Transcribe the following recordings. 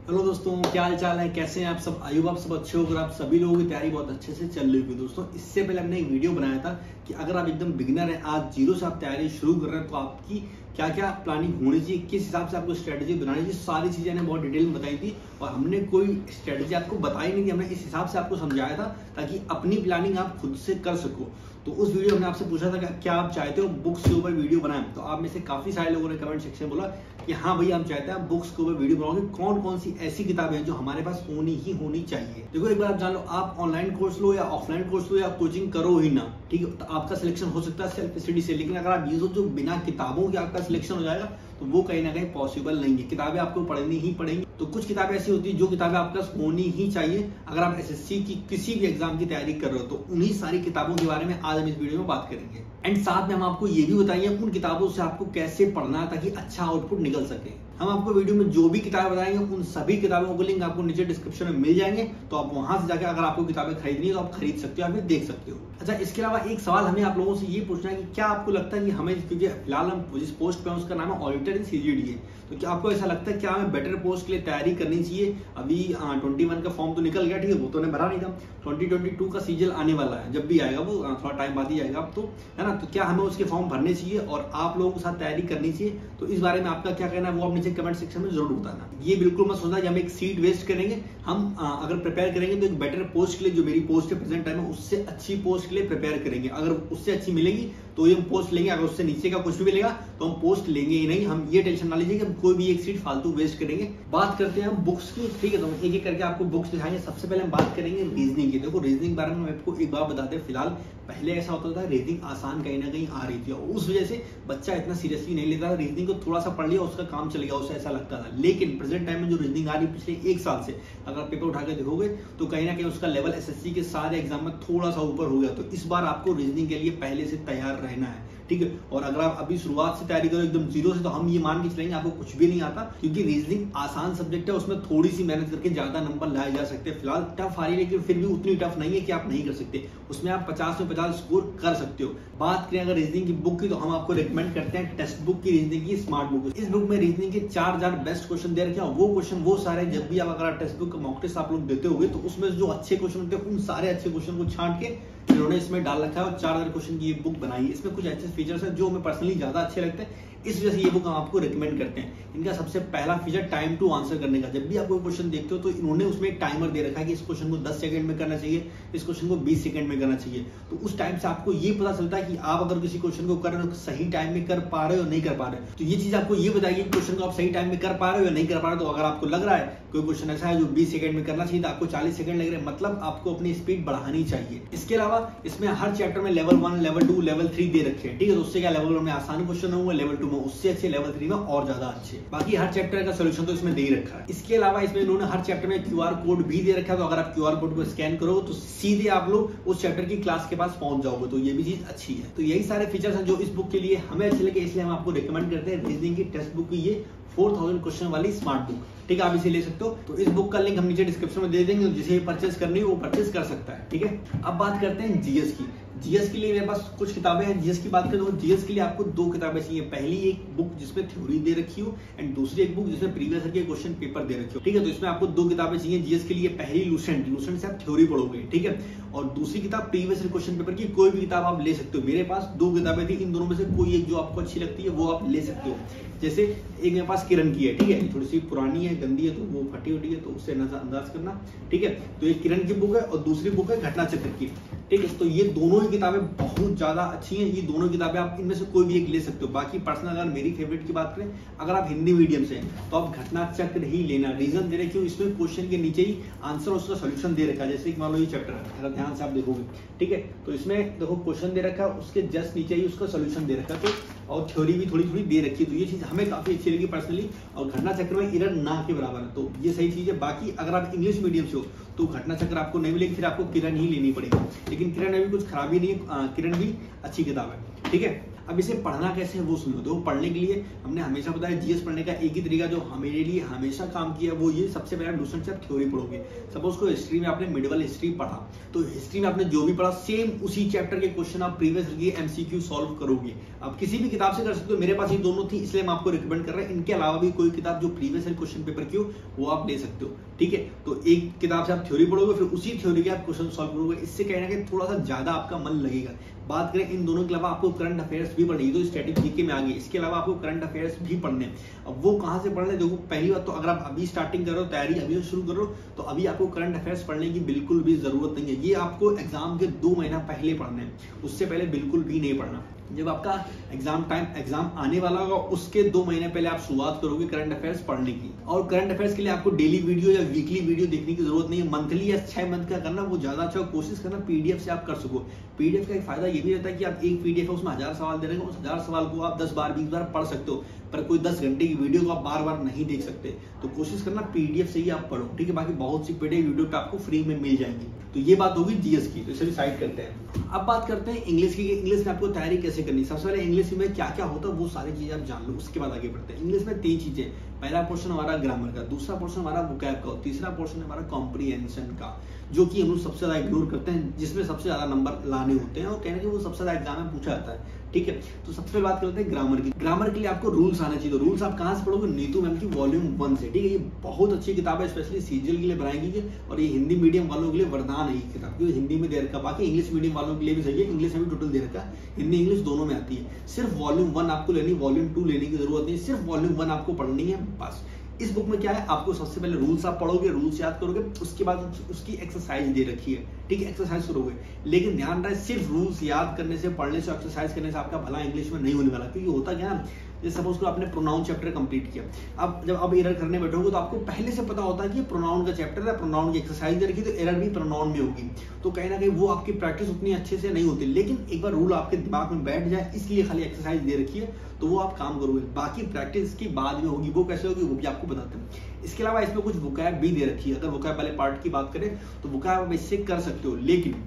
Hello दोस्तों, क्या हाल चाल है, कैसे हैं आप सब। आयु आप सब अच्छे हो। अगर आप सभी लोगों की तैयारी बहुत अच्छे से चल रही होगी दोस्तों। इससे पहले हमने एक वीडियो बनाया था कि अगर आप एकदम बिगिनर हैं, आज जीरो से आप तैयारी शुरू कर रहे हैं, तो आपकी क्या क्या प्लानिंग होनी चाहिए, किस हिसाब से आपको स्ट्रेटजी बनानी चाहिए, सारी चीजें ने बहुत डिटेल में बताई थी। और हमने कोई स्ट्रेटजी आपको बताई नहीं थी, हमने इस हिसाब से आपको समझाया था ताकि अपनी प्लानिंग आप खुद से कर सको। तो उस वीडियो में आपसे पूछा था कि क्या आप चाहते हो बुक्स के ऊपर वीडियो बनाएं। तो आप में से काफी सारे लोगों ने कमेंट सेक्शन में बोला कि हाँ भैया, हम चाहते हैं आप बुक्स के ऊपर वीडियो बनाओगे। कौन कौन सी ऐसी किताबें हैं जो हमारे पास होनी चाहिए। देखो, एक बार आप जान लो, आप ऑनलाइन कोर्स लो या ऑफलाइन कोर्स लो या कोचिंग करो ही ना, ठीक है, तो आपका सिलेक्शन हो सकता है सेल्फ स्टडी से। लेकिन अगर आप ये सोचो बिना किताबों के आपका सिलेक्शन हो जाएगा, तो वो कहीं ना कहीं पॉसिबल नहीं है। किताबें आपको पढ़नी ही पड़ेंगी। तो कुछ किताबें ऐसी होती है जो किताबें आपके पास होनी ही चाहिए अगर आप एसएससी की किसी भी एग्जाम की तैयारी कर रहे हो। तो उन्हीं सारी किताबों के बारे में आज हम इस वीडियो में बात करेंगे। एंड साथ में हम आपको ये भी बताएंगे उन किताबों से आपको कैसे पढ़ना है ताकि अच्छा आउटपुट निकल सके। हम आपको वीडियो में जो भी किताबें बताएंगे उन सभी किताबों को लिंक आपको नीचे डिस्क्रिप्शन में मिल जाएंगे। तो आप वहां से जाकर अगर आपको किताबें खरीदनी है तो आप खरीद सकते हो, आप देख सकते हो। अच्छा, इसके अलावा एक सवाल हमें आप लोगों से ये पूछना है कि क्या आपको लगता है कि हमें, क्योंकि फिलहाल हम जिस पोस्ट पे हैं उसका नाम है ऑडिटर इन सीजीडी, तो क्या आपको ऐसा लगता है क्या हमें बेटर पोस्ट के लिए तैयारी करनी चाहिए। अभी 21 का फॉर्म तो निकल गया, ठीक है, वो तो ने भरा नहीं था। 2022 का सीजल आने वाला है, जब भी आएगा वो थोड़ा टाइम बाद ही आएगा अब तो, है ना। तो क्या हमें उसके फॉर्म भरने चाहिए और आप लोगों के साथ तैयारी करनी चाहिए। तो इस बारे में आपका क्या कहना है वो आप नीचे कमेंट सेक्शन में जरूर बताना। ये बिल्कुल मत सोचना कि हम एक सीट वेस्ट करेंगे। हम अगर प्रिपेयर करेंगे तो एक बेटर पोस्ट के लिए, जो मेरी पोस्ट है प्रेजेंट टाइम में, उससे अच्छी पोस्ट के लिए प्रिपेयर करेंगे। अगर उससे अच्छी मिलेगी तो ये हम पोस्ट लेंगे, अगर उससे नीचे का कुछ भी मिलेगा तो हम पोस्ट लेंगे ही नहीं। हम ये टेंशन ना लीजिए कि हम कोई भी एक सीट फालतू वेस्ट करेंगे। बात करते हैं हम बुक्स की, ठीक है। तो एक एक करके आपको बुक्स दिखाएंगे। सबसे पहले हम बात करेंगे रीजनिंग की। देखो, रीजनिंग के बारे में आपको एक बात बताते हैं। फिलहाल पहले ऐसा होता था रीजनिंग आसान कहीं ना कहीं आ रही थी और उस वजह से बच्चा इतना सीरियसली नहीं लेता था। रीजनिंग को थोड़ा सा पढ़ लिया, उसका काम चल गया, उससे ऐसा लगता था। लेकिन प्रेजेंट टाइम में जो रीजनिंग आ रही है पिछले एक साल से, अगर पेपर उठा के देखोगे तो कहीं ना कहीं उसका लेवल एसएससी के सारे एग्जाम में थोड़ा सा ऊपर हो गया। तो इस बार आपको रीजनिंग के लिए पहले से तैयार रहना है, ठीक है। और अगर आप अभी शुरुआत से तैयारी करो एकदम जीरो से, तो हम ये मान के चलेंगे आपको कुछ भी नहीं आता, क्योंकि रीजनिंग आसान सब्जेक्ट है, उसमें थोड़ी सी मेहनत करके ज्यादा नंबर लाए जा सकते हैं। फिलहाल टफ आ रही है, लेकिन फिर भी उतनी टफ नहीं है कि आप नहीं कर सकते। उसमें आप 50 में 50 स्कोर कर सकते हो। बात करें अगर रीजनिंग की बुक की, तो हम आपको रिकमेंड करते हैं टेक्स्ट बुक की, रीजनिंग की स्मार्ट बुक। इस बुक में रीजनिंग के 4000 बेस्ट क्वेश्चन दे रखे हैं। वो क्वेश्चन वो सारे, जब भी आप अगर टेक्स्ट बुक का मॉक टेस्ट आप लोग देते होंगे तो उसमें जो अच्छे क्वेश्चन होते हैं उन सारे अच्छे क्वेश्चन को छांट के इन्होंने इसमें डाल रखा है और 4000 क्वेश्चन की ये बुक बनाई है। इसमें कुछ अच्छे फीचर्स हैं जो हमें पर्सनली ज्यादा अच्छे लगते हैं, इस वजह से ये बुक हम आपको रिकमेंड करते हैं। इनका सबसे पहला फीचर टाइम टू आंसर करने का। जब भी आप कोई क्वेश्चन देखते हो तो इन्होंने उसमें एक टाइमर दे रखा है कि इस क्वेश्चन को 10 सेकंड में करना चाहिए, इस क्वेश्चन को 20 सेकंड में करना चाहिए। तो उस टाइम से आपको ये पता चलता है कि आप अगर किसी क्वेश्चन को कर रहे हो सही टाइम में कर पा रहे हो या नहीं कर पा रहे हो। तो ये चीज आपको ये बताएगी कि क्वेश्चन को आप सही टाइम में कर पा रहे हो या नहीं कर पा रहे हो। तो अगर आपको लग रहा है कोई क्वेश्चन ऐसा है जो 20 सेकंड में करना चाहिए, आपको 40 सेकंड लग रहे हैं, मतलब आपको अपनी स्पीड बढ़ानी चाहिए। इसके अलावा इसमें हर चैप्टर में लेवल 1, लेवल 2, लेवल 3 दे रखे हैं, ठीक है। तो उससे क्या, लेवल 1 में आसान क्वेश्चन होंगे, लेवल 2 में उससे अच्छे, लेवल 3 में और ज्यादा अच्छे। बाकी हर चैप्टर का सोल्यूशन तो इसमें दे ही रखा है। इसके अलावा इसमें इन्होंने हर चैप्टर में क्यूआर कोड भी दे रखा है। तो अगर आप क्यूआर कोड को स्कैन करोगे तो सीधे आप लोग उस चैप्टर की क्लास के पास पहुंच जाओगे। तो ये भी चीज अच्छी है। तो यही सारे फीचर्स हैं जो इस बुक के लिए हमें अच्छे लगे, इसलिए हम आपको रिकमेंड करते हैं। रीजनिंग की टेक्स्ट बुक की ये 4000 क्वेश्चन वाली स्मार्ट बुक, ठीक है, आप इसे ले सकते हो। तो इस बुक का लिंक हम नीचे डिस्क्रिप्शन में दे देंगे, जिसे परचेज करनी है वो परचेज कर सकता है, ठीक है। अब बात करते हैं जीएस की। जीएस के लिए मेरे पास कुछ किताबें हैं। जीएस की बात करें तो जीएस के लिए आपको 2 किताबें चाहिए। पहली एक बुक जिसमें थ्योरी दे रखी हो एंड दूसरी एक बुक जिसमें प्रीवियस ईयर के क्वेश्चन पेपर दे रखे हो, ठीक है। तो इसमें आपको 2 किताबें चाहिए जीएस के लिए। पहली लूसेंट से आप थ्योरी पढ़ोगे, ठीक है, और दूसरी किताब प्रीवियस ईयर क्वेश्चन पेपर की कोई भी किताब आप ले सकते हो। मेरे पास 2 किताबें थी, इन दोनों में से कोई एक जो आपको अच्छी लगती है वो आप ले सकते हो। जैसे एक मेरे पास किरण की है, ठीक है, थोड़ी सी पुरानी है, गंदी है, तो वो फटी उटी है, तो उससे नजरअंदाज करना, ठीक है। तो एक किरण की बुक है और दूसरी बुक है घटना चक्र की, ठीक है। तो ये दोनों ही किताबें बहुत ज्यादा अच्छी हैं। ये दोनों किताबें आप इनमें से कोई भी एक ले सकते हो। बाकी पर्सनल अगर मेरी फेवरेट की बात करें, अगर आप हिंदी मीडियम से हैं तो आप घटना चक्र ही लेना। रीजन दे रखे हो, इसमें क्वेश्चन के नीचे ही आंसर उसका सोल्यूशन दे रखा है। जैसे मान लो ये चैप्टर है, अगर ध्यान से आप देखोगे, ठीक है, तो इसमें देखो क्वेश्चन दे रखा है, उसके जस्ट नीचे ही उसका सोल्यूशन दे रखा है, तो और थ्योरी भी थोड़ी थोड़ी दे रखी है। तो ये चीज हमें काफी अच्छी लगी पर्सनली। और घटना चक्र में एरर ना के बराबर है, तो ये सही चीज है। बाकी अगर आप इंग्लिश मीडियम से हो तो घटना चक्र आपको नहीं मिलेगी, फिर आपको किरण ही लेनी पड़ेगी। लेकिन किरण में भी कुछ खराबी नहीं है, किरण भी अच्छी किताब है, ठीक है। अब इसे पढ़ना कैसे है वो सुनो। तो पढ़ने के लिए हमने हमेशा बताया जीएस पढ़ने का एक ही तरीका जो मेरे लिए हमेशा काम किया वो ये, सबसे पहले दूसरा से आप थ्योरी पढ़ोगे। सपोज को हिस्ट्री में आपने मिडिवल हिस्ट्री पढ़ा, तो हिस्ट्री में आपने जो भी पढ़ा सेम उसी चैप्टर के क्वेश्चन आप प्रीवियस एमसीक्यू सॉल्व करोगे। आप किसी भी किताब से कर सकते हो, मेरे पास ये दोनों थी इसलिए मैं आपको रिकमेंड कर रहा हूं। इनके अलावा भी कोई किताब जो प्रीवियस क्वेश्चन पेपर की हो वो आप ले सकते हो, ठीक है। तो एक किताब से आप थ्योरी पढ़ोगे, फिर उसी थ्योरी के आप क्वेश्चन सॉल्व करोगे। इससे कहना कि थोड़ा सा ज्यादा आपका मन लगेगा। बात करें इन दोनों के अलावा आपको करंट अफेयर्स भी पढ़नी, तो स्टैटिक जीके में आ गई। इसके अलावा आपको करंट अफेयर्स भी पढ़ने। अब वो कहां से पढ़ने, देखो पहली बात तो अगर आप अभी स्टार्टिंग करो, तैयारी अभी शुरू करो, तो अभी आपको करंट अफेयर्स पढ़ने की बिल्कुल भी जरूरत नहीं है। ये आपको एग्जाम के 2 महीना पहले पढ़ने हैं, उससे पहले बिल्कुल भी नहीं पढ़ना। जब आपका एग्जाम आने वाला होगा उसके 2 महीने पहले आप शुरुआत करोगे करंट अफेयर्स पढ़ने की। और करंट अफेयर्स के लिए आपको डेली वीडियो या वीकली वीडियो देखने की जरूरत नहीं है। मंथली या 6 मंथ का करना वो ज्यादा अच्छा, कोशिश करना पीडीएफ से आप कर सको। पीडीएफ का एक फायदा ये भी रहता है कि आप एक पीडीएफ है उसमें 1000 सवाल दे रहे हैं, उस 1000 सवाल को आप 10 बार 20 बार पढ़ सकते हो, पर कोई 10 घंटे की वीडियो को आप बार बार नहीं देख सकते। तो कोशिश करना पीडीएफ से ही आप पढ़ो, ठीक है। बाकी बहुत सी पीडीएफ वीडियो तो आपको फ्री में मिल जाएंगी। तो ये बात होगी जीएस की, तो इसे भी साइड करते हैं। अब बात करते हैं इंग्लिश की। इंग्लिश में आपको तैयारी कैसे करनी। सबसे पहले इंग्लिश में क्या क्या होता है वो सारी चीजें आप जान लो, उसके बाद आगे बढ़ते हैं। इंग्लिश में 3 चीजें, पहला पोर्शन हमारा ग्रामर का, दूसरा पोर्शन हमारा वोकैब का, तीसरा पोर्शन हमारा कॉम्प्रिहेंशन का, जो कि हम लोग सबसे ज्यादा इग्नोर करते हैं, जिसमें सबसे ज्यादा नंबर लाने होते हैं और कहने के वो सबसे ज्यादा एग्जाम में पूछा जाता है, ठीक है। तो सबसे पहले बात करते हैं ग्रामर की। ग्रामर के लिए आपको रूल्स आने चाहिए। तो रूल्स आप कहां से पढ़ोगे, नीतू मैम की वॉल्यूम 1 से, ठीक है। ये बहुत अच्छी किताब है, स्पेशली सीजीएल के लिए बनाई गई है, और ये हिंदी मीडियम वालों के लिए वरदान है ये किताब, क्योंकि हिंदी में दे रखा। बाकी इंग्लिश मीडियम वालों के लिए भी सही है, इंग्लिश में भी टोटल दे रखा, हिंदी इंग्लिश दोनों में आती है। सिर्फ वॉल्यूम 1 आपको लेनी, वॉल्यूम 2 लेने की जरूरत नहीं, सिर्फ वॉल्यूम 1 आपको पढ़नी है बस। इस बुक में क्या है, आपको सबसे पहले रूल्स आप पढ़ोगे, रूल्स याद करोगे, उसके बाद उसकी एक्सरसाइज दे रखी है, ठीक है, एक्सरसाइज करोगे। लेकिन ध्यान रहे सिर्फ रूल्स याद करने से, पढ़ने से, एक्सरसाइज करने से आपका भला इंग्लिश में नहीं होने वाला। क्योंकि होता क्या है, जैसे सपोज को आपने प्रोनाउन चैप्टर कंप्लीट किया, अब जब आप एरर करने बैठोगे तो आपको पहले से पता होता है कि प्रोनाउन का चैप्टर है, प्रोनाउन की एक्सरसाइज दे रखी, तो एरर भी प्रोनाउन में होगी। तो कहीं ना कहीं वो आपकी प्रैक्टिस उतनी अच्छे से नहीं होती। लेकिन एक बार रूल आपके दिमाग में बैठ जाए, इसलिए खाली एक्सरसाइज दे रखी है, तो वो आप काम करोगे। बाकी प्रैक्टिस की बाद में होगी, वो कैसे होगी वो भी आपको बताते हैं। इसके अलावा इसमें कुछ वोकैब भी दे रखी है। अगर वोकैब वाले पार्ट की बात करें तो वोकैब आप इससे कर सकते हो, लेकिन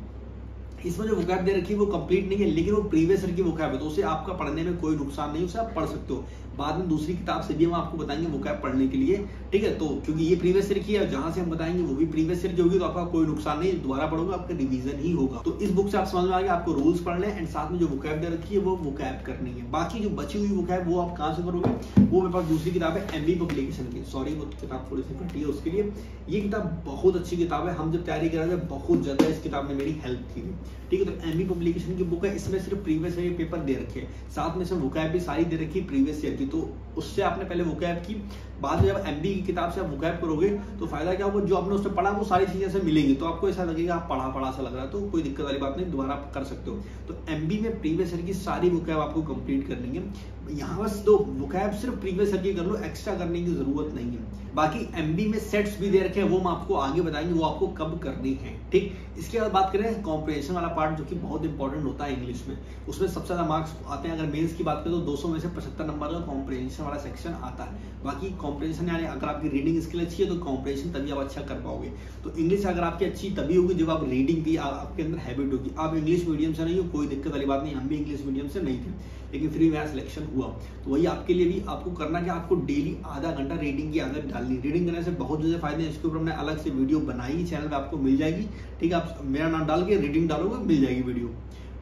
इसमें जो वोकैब दे रखी है वो कंप्लीट नहीं है, लेकिन वो प्रीवियस ईयर की वोकैब है, तो उसे आपका पढ़ने में कोई नुकसान नहीं, उसे आप पढ़ सकते हो। बाद में दूसरी किताब से भी हम आपको बताएंगे वोकैब पढ़ने के लिए, ठीक है। तो क्योंकि ये प्रीवियस ईयर की है, जहां से हम बताएंगे वो भी प्रीवियस ईयर की होगी, तो आपका कोई नुकसान नहीं, दोबारा पढ़ोगे आपका रिवीजन ही होगा। तो इस बुक से आप समझ में आ गया, आपको रूल्स पढ़ने एंड साथ में जो वोकैब दे रखी है वो वोकैब करनी है। बाकी जो बची हुई वोकैब वो आप कहां से करोगे, वो मेरे पास दूसरी किताब है एमबी पब्लिकेशन की, सॉरी वो किताब थोड़ी सी फटी है उसके लिए। ये किताब बहुत अच्छी किताब है, हम जब तैयारी कर रहे थे बहुत ज्यादा इस किताब ने मेरी हेल्प की थी, ठीक है। तो एमबी पब्लिकेशन की बुक है, इसमें सिर्फ प्रीवियस ईयर पेपर दे रखे हैं, साथ में से वोकैब भी सारी दे रखी है प्रीवियस ईयर की। तो उससे आपने पहले वोकैब की, बाद में जब एमबी की किताब से आप वोकैब करोगे तो फायदा क्या होगा, जो आपने उसमें पढ़ा वो सारी चीजें से मिलेंगी, तो आपको ऐसा लगेगा आप पढ़ा सा लग रहा है, तो कोई दिक्कत वाली बात नहीं, दोबारा आप कर सकते हो। तो एमबी में प्रीवियस ईयर की सारी वोकैब आपको कंप्लीट करनी है। यहाँ बस दो वोकैब सिर्फ प्रीवियस ईयर की कर लो, एक्स्ट्रा करने की जरूरत नहीं है। बाकी एमबी में सेट्स भी दे रखे हैं, वो हम आपको आगे बताएंगे वो आपको कब करनी है, ठीक। इसके बाद बात करें कॉम्प्रिहेंशन वाला पार्ट, जो कि बहुत इंपॉर्टेंट होता है इंग्लिश में, उसमें सबसे ज्यादा मार्क्स आते हैं। अगर मेंस की बात करें तो 200 में से 75 नंबर का कॉम्प्रिहेंशन वाला सेक्शन आता है। बाकी कॉम्प्रिहेंशन यानी अगर आपकी रीडिंग स्किल अच्छी है तो कॉम्प्रिहेंशन तभी आप अच्छा कर पाओगे। तो इंग्लिश अगर आपकी अच्छी तभी होगी जब आप रीडिंग की आपके अंदर हैबिट होगी। आप इंग्लिश मीडियम से नहीं हो, कोई दिक्कत वाली बात नहीं, हम भी इंग्लिश मीडियम से नहीं थे, लेकिन फिर मेरा सिलेक्शन हुआ। तो वही आपके लिए भी आपको करना क्या, आपको डेली आधा घंटा रीडिंग की आदत डालनी। रीडिंग करने से बहुत ज्यादा फायदे हैं, इसके ऊपर हमने अलग से वीडियो बनाई, चैनल पे आपको मिल जाएगी, ठीक है। आप मेरा नाम डाल के रीडिंग डालोगे मिल जाएगी वीडियो,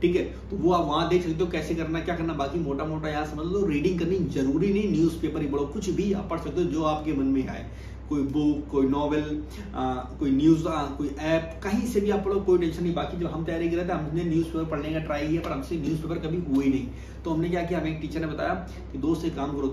ठीक है। तो वो आप वहां देख सकते हो कैसे करना क्या करना। बाकी मोटा मोटा यहाँ समझ लो, रीडिंग करनी जरूरी नहीं, न्यूज़पेपर ही पढ़ो, कुछ भी आप पढ़ सकते हो जो आपके मन में आए, कोई बुक, कोई नॉवेल, कोई न्यूज, कोई ऐप, कहीं से भी आप पढ़ो, कोई टेंशन नहीं। बाकी जब हम तैयारी कर रहे थे हमने न्यूज़पेपर पढ़ने का ट्राई किया, पर हमसे न्यूज़पेपर कभी हुआ ही नहीं। तो हमने क्या किया, हमें एक टीचर ने बताया कि दोस्त एक काम करो,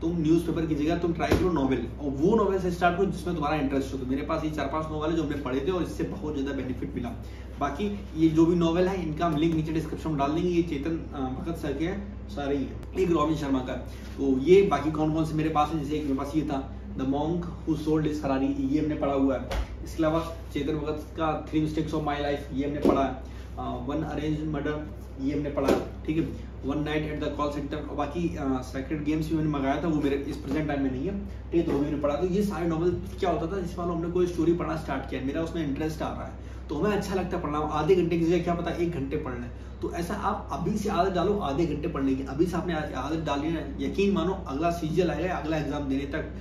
तुम न्यूज़पेपर की जगह तुम ट्राई करो नॉवेल, और वो नॉवेल से स्टार्ट करो जिसमें तुम्हारा इंटरेस्ट हो। तो मेरे पास ये 4-5 नॉवेल है जो हमने पढ़े थे और इससे बहुत ज्यादा बेनिफिट मिला। बाकी ये जो भी नॉवेल है इनका हम लिंक नीचे डिस्क्रिप्शन में डाल देंगे। ये चेतन भगत सर के सारे ही है, एक रॉबिन शर्मा का। तो ये बाकी कौन कौन से मेरे पास है, जैसे एक मेरे पास ये था the monk who sold his Ferrari, ये हमने पढ़ा हुआ है। इसके अलावा चेतन भगत का 3 मिस्टेक्स ऑफ माय लाइफ, ये हमने पढ़ा है। 1 अरेंज्ड मर्डर, ये हमने पढ़ा है, ठीक है। 1 night at the call centre, और बाकी सेक्रेट गेम्स भी मैंने मंगाया था, वो मेरे इस प्रेजेंट टाइम में नहीं है, ठीक है। तो वो मैंने पढ़ा। तो ये सारे नॉवल क्या होता था, जिस बार हमने कोई स्टोरी पढ़ना स्टार्ट किया, मेरा उसमें इंटरेस्ट आ रहा है तो हमें अच्छा लगता है पढ़ना। आधे घंटे की जगह क्या पता 1 घंटे पढ़ना है, तो ऐसा आप अभी से आदत डालो आधे घंटे पढ़ने की, अभी से आपने आदत डाली ना, यकीन मानो अगला सीजन आएगा, अगला एग्जाम देने तक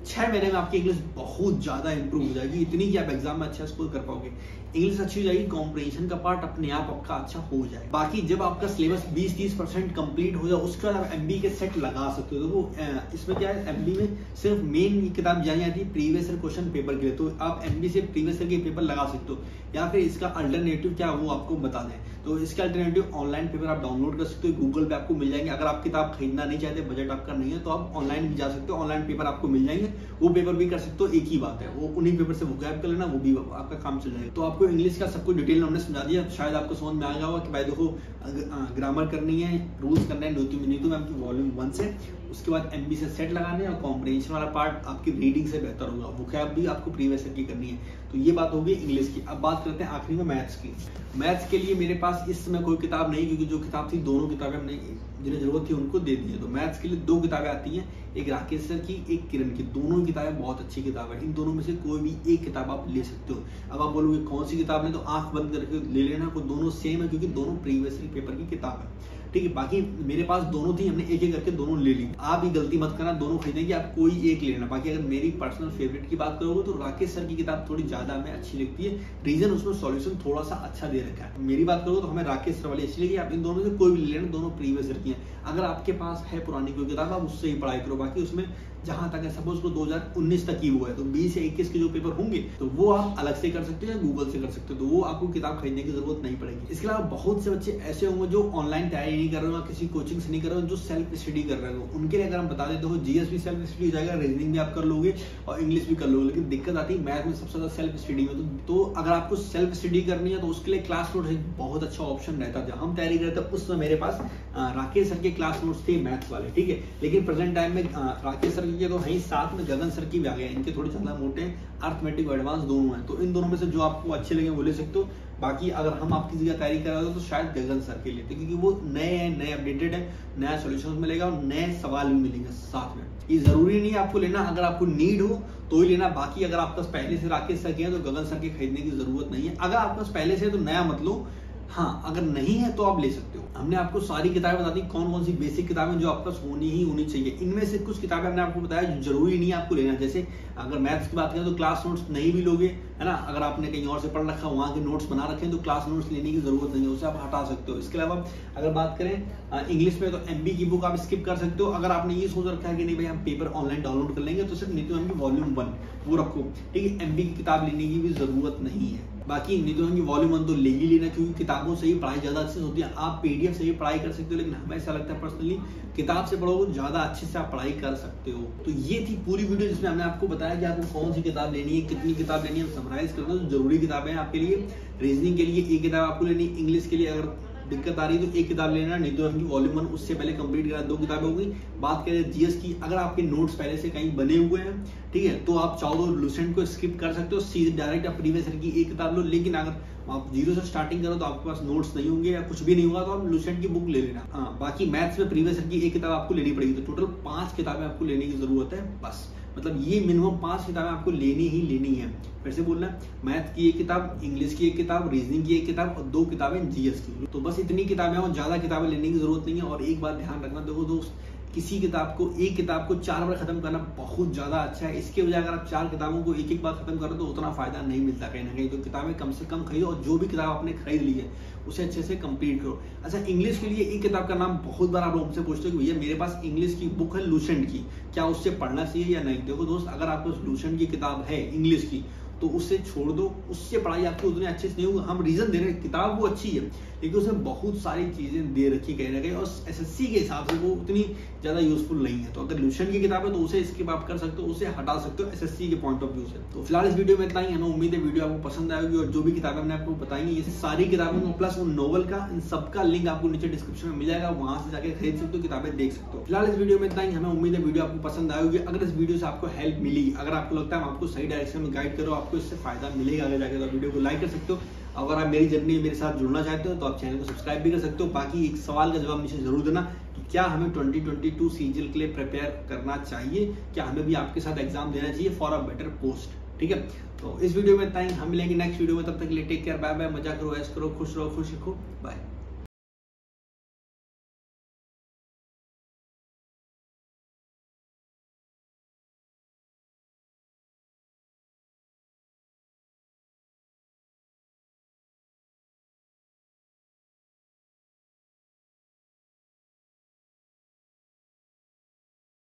6 महीने में आपकी इंग्लिश बहुत ज्यादा इंप्रूव हो जाएगी, इतनी कि आप एग्जाम में अच्छा स्कोर कर पाओगे। इंग्लिश अच्छी हो जाएगी, कॉम्प्रिहेंशन का पार्ट अपने आप आपका अच्छा हो जाए। बाकी जब आपका सिलेबस 20-30% कंप्लीट हो जाए उसके बाद आप एमबी के सेट लगा सकते हो। तो वो इसमें क्या है, एमबी में सिर्फ मेन किताब जानी आती है प्रीवियस ईयर क्वेश्चन पेपर के लिए, तो आप एमबी से प्रीवियस ईयर के पेपर लगा सकते हो। या फिर इसका अल्टरनेटिव क्या वो आपको बता दें, तो इसका अल्टरनेटिव ऑनलाइन पेपर आप डाउनलोड कर सकते हो, गूगल पे आपको मिल जाएंगे। अगर आप किताब खरीदना नहीं चाहते, बजट आपका नहीं है, तो आप ऑनलाइन भी जा सकते हो, ऑनलाइन पेपर आपको मिल जाएंगे, वो पेपर भी कर सकते हो। एक ही बात है, वो उन्हीं पेपर से वोकैब कर लेना, वो भी आपका काम चल जाएगा। तो आपको इंग्लिश का सब कुछ डिटेल हमने समझा दिया, शायद आपको समझ में आ गया होगा कि भाई देखो ग्रामर करनी है, रूल्स करना है नीतू मैम की वॉल्यूम 1 से, उसके बाद एमबी से सेट लगाने और कॉम्प्रिहेंशन वाला पार्ट आपकी रीडिंग से बेहतर होगा, वोकैब भी आपको प्रीवियस ईयर की करनी है। तो ये बात होगी इंग्लिश की। अब बात करते हैं आखिरी में मैथ्स की। मैथ्स के लिए मेरे पास इस समय कोई किताब नहीं, क्योंकि जो किताब थी दोनों किताबें हमने जिन्हें जरूरत थी उनको दे दी है। तो मैथ्स के लिए 2 किताबें आती हैं, एक राकेश सर की, एक किरण की। दोनों किताबें बहुत अच्छी किताब है, इन दोनों में से कोई भी एक किताब आप ले सकते हो। अब आप बोलोगे कौन सी किताब लें, तो आंख बंद करके ले लेना, कोई दोनों सेम है, क्योंकि दोनों प्रीवियस ईयर पेपर की किताब है, ठीक है। बाकी मेरे पास दोनों थी, हमने एक एक करके दोनों ले ली। आप ही गलती मत करना, दोनों खरीदेंगे आप कोई एक लेना। बाकी अगर मेरी पर्सनल फेवरेट की बात करोगे तो राकेश सर की किताब थोड़ी ज्यादा हमें अच्छी लगती है, रीजन उसमें सॉल्यूशन थोड़ा सा अच्छा दे रखा है। मेरी बात करोगे तो हमें राकेश सर वाली इसलिए कि आप इन दोनों से कोई भी ले लेना, दोनों प्रीवियस ईयर की हैं। अगर आपके पास है पुरानी कोई किताब आप उससे ही पढ़ाई करो। बाकी उसमें जहां तक है, सपोज को 2019 तक की हुआ है, तो 20 या 21 के जो पेपर होंगे तो वो आप अलग से कर सकते हो या गूगल से कर सकते हो, तो वो आपको किताब खरीदने की जरूरत नहीं पड़ेगी। इसके अलावा बहुत से बच्चे ऐसे होंगे जो ऑनलाइन तैयारी नहीं कर रहे हो, किसी कोचिंग से नहीं कर रहे हो, जो सेल्फ स्टडी कर रहे हो, उनके लिए अगर हम बता देते हो जीएस भी सेल्फ स्टडी हो जाएगा, रीजनिंग भी आप कर लोगे और इंग्लिश भी कर लोगे। लेकिन दिक्कत आती है मैथ में सबसे ज्यादा सेल्फ स्टडी में। तो अगर आपको सेल्फ स्टडी करनी है तो उसके लिए क्लास नोट एक बहुत अच्छा ऑप्शन रहता है। जब हम तैयारी करते हैं उस समय मेरे पास राकेश सर के क्लास नोट्स थे मैथ्स वाले, ठीक है। लेकिन प्रेजेंट टाइम में राकेश सर के तो है, साथ में गगन सर की भी आ गए, इनके थोड़े ज्यादा मोटे अर्थमेटिक एडवांस दोनों हैं, तो इन दोनों में से जो आपको अच्छे लगे वो ले सकते हो। बाकी अगर हम आपकी जगह तैयारी कर रहे हो तो शायद गगन सर के लिए, क्योंकि वो नए अपडेटेड है, नया सॉल्यूशन मिलेगा और नए सवाल भी मिलेंगे साथ में। ये जरूरी नहीं है आपको लेना, अगर आपको नीड हो तो ही लेना। बाकी अगर आपके पास पहले से राकेश सर के हैं तो गगन सर के खरीदने की जरूरत नहीं है। अगर आपके पास पहले से तो नया मत लो, हाँ अगर नहीं है तो आप ले सकते हो। हमने आपको सारी किताबें बता दी कौन कौन सी बेसिक किताबें जो आपके पास होनी चाहिए। इनमें से कुछ किताबें हमने आपको बताया जो जरूरी नहीं है आपको लेना। जैसे अगर मैथ्स की बात करें तो क्लास नोट्स नहीं भी लोगे, है ना, अगर आपने कहीं और से पढ़ रखा वहाँ के नोट्स बना रखे हैं तो क्लास नोट्स लेने की जरूरत नहीं है, उसे आप हटा सकते हो। इसके अलावा अगर बात करें इंग्लिश में तो एमबी की बुक आप स्किप कर सकते हो। अगर आपने ये सोच रखा है कि नहीं भाई हम पेपर ऑनलाइन डाउनलोड कर लेंगे तो सिर्फ नीतू मैम की वॉल्यूम 1 वो रखो, ठीक है। एमबी की किताब लेने की भी जरूरत नहीं है। बाकी नीतू मैम की वॉल्यूम 1 तो ले ही लेना, क्योंकि किताबों से ही पढ़ाई ज्यादा अच्छे से होती है। आप पीडीएफ से ही पढ़ाई कर सकते हो, लेकिन हमें ऐसा लगता है पर्सनली किताब से पढ़ोगे ज्यादा अच्छे से आप पढ़ाई कर सकते हो। तो ये थी पूरी वीडियो जिसमें हमने आपको बताया कि आपको कौन सी किताब लेनी है, कितनी किताब लेनी है, हम समराइज कर दो। जरूरी किताबें हैं आपके लिए, रीजनिंग के लिए एक किताब आपको लेनी, इंग्लिश के लिए अगर दिक्कत आ रही है तो एक किताब लेना, नीतू मैम की वॉल्यूम 1 उससे पहले कंप्लीट करा, 2 किताबें होगी। बात करें जीएस की, अगर आपके नोट्स पहले से कहीं बने हुए हैं, ठीक है, तो आप चाहो तो लुसेंट को स्किप कर सकते हो, सीधे डायरेक्ट आप प्रीवियस ईयर की एक किताब लो। लेकिन अगर आप 0 से स्टार्टिंग करो तो आपके पास नोट्स नहीं होंगे या कुछ भी नहीं होगा तो आप लुसेंट की बुक ले लेना। हाँ, बाकी मैथ्स में प्रीवियस ईयर की एक किताब आपको लेनी पड़ेगी, तो टोटल 5 किताबें आपको लेने की जरूरत है बस। मतलब ये मिनिमम 5 किताबें आपको लेनी ही लेनी है। फिर से बोलना, मैथ की एक किताब, इंग्लिश की एक किताब, रीजनिंग की एक किताब और 2 किताबें जीएस की। तो बस इतनी किताबें और ज्यादा किताबें लेने की जरूरत नहीं है। और एक बात ध्यान रखना, देखो दोस्त, किसी किताब को एक किताब को 4 बार खत्म करना बहुत ज्यादा अच्छा है। इसके बजाय अगर आप 4 किताबों को एक बार खत्म करो तो उतना फायदा नहीं मिलता कहीं ना कहीं। तो किताबें कम से कम खरीदो और जो भी किताब आपने खरीद ली है उसे अच्छे से कंप्लीट करो। अच्छा, इंग्लिश के लिए एक किताब का नाम बहुत बार आप लोग हमसे पूछते हो कि भैया मेरे पास इंग्लिश की बुक है लुसेंट की, क्या उससे पढ़ना चाहिए या नहीं। देखो दोस्त, अगर आपको लुसेंट की किताब है इंग्लिश की तो उससे छोड़ दो, उससे पढ़ाई आपकी उतनी अच्छे से नहीं होगी। हम रीजन दे रहे हैं, किताब वो अच्छी है लेकिन उसमें बहुत सारी चीजें दे रखी कहीं ना कहीं और एसएससी के हिसाब से वो उतनी ज्यादा यूजफुल नहीं है। तो अगर लुसेंट की किताब है तो उसे स्किप आप कर सकते हो, उसे हटा सकते हो एसएससी के पॉइंट ऑफ व्यू से। तो फिलहाल इस वीडियो में इतना ही। हमें उम्मीद है वीडियो आपको पसंद आएगी और जो भी किताबें मैंने आपको बताई ये सारी किताबें प्लस उन नोवेल का, इन सबका लिंक आपको नीचे डिस्क्रिप्शन में मिल जाएगा, वहां से जाकर खरीद सकते हो, किताबें देख सकते हो। फिलहाल इस वीडियो में इतना ही। हमें उम्मीद है वीडियो आपको पसंद आएगी। अगर इस वीडियो से आपको हेल्प मिली, अगर आपको लगता है हम आपको सही डायरेक्शन में गाइड करो, आपको इससे फायदा मिलेगा आगे जाके, तो वीडियो को लाइक कर सकते हो। अगर आप मेरी जर्नी मेरे साथ जुड़ना चाहते हो तो आप चैनल को सब्सक्राइब भी कर सकते हो। बाकी एक सवाल का जवाब नीचे जरूर देना कि क्या हमें 2022 सीजीएल के लिए प्रिपेयर करना चाहिए, क्या हमें भी आपके साथ एग्जाम देना चाहिए फॉर अ बेटर पोस्ट, ठीक है। तो इस वीडियो में इतना ही। हम मिलेंगे नेक्स्ट वीडियो में, तब तक के लिए टेक केयर, बाय बाय, मजा करो, ऐश करो, खुश रहो, खुश रखो, बाय।